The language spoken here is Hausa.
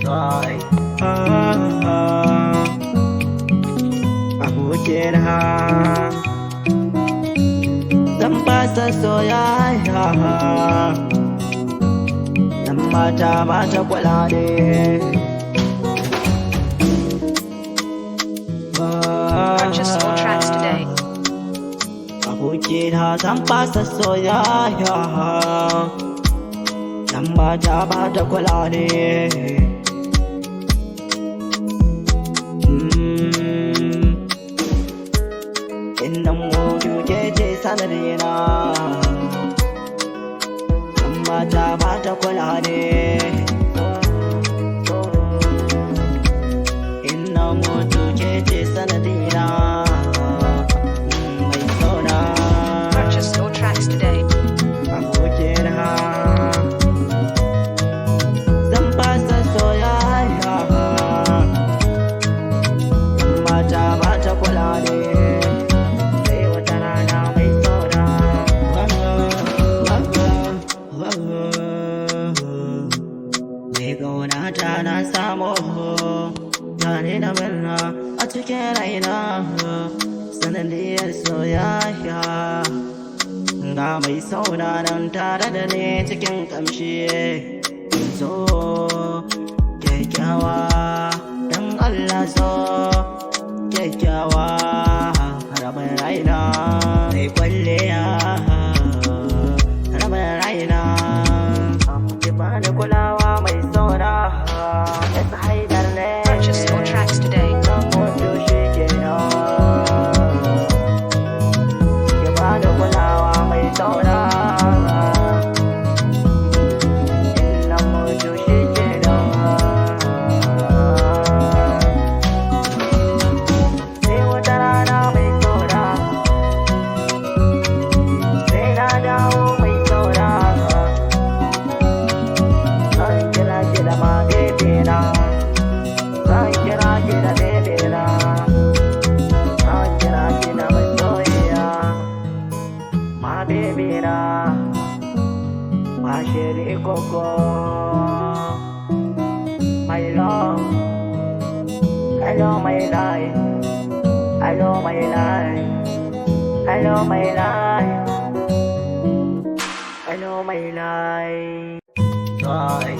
rồi abokina zan fasa soyayya dan mata mata kula ne. Purchase all tracks today. Abokina zan fasa soyayya dan mata mata kula ne. Innan mutu ke ce sanadina dan mata mata kula ne. Innan mutu ke ce sanadina mai sona. Purchase all tracks today. Abokina zan fasa soyayya dan mata mata kula ne. Sai wata rana mai sona. Mai ƙaunata na samu tare da murna a cikin raina sanadiyar soyayya. Ga mai sauna nan tare da ni cikin kamshi. So kyakkyawa dan Allah, so kyakkyawa rabin raina mai kwalliya rabin raina. Ki bani kulawa mai sauna Yasa Haidar ne. Purchase all tracks today. Zan mutu shi kenan. Ki bani kulawa mai sauna Innan mutu shi kenan. Sai wata rana mai sauna, sai na dawo mai sauna. Zan kira ki da ma bebena, zan kira ki da bebena, zan kira ki da mai soyayya. Ma bebena, ma shiri koko, my love. Hello my life, hello my life, hello my life, hello my life. Rồi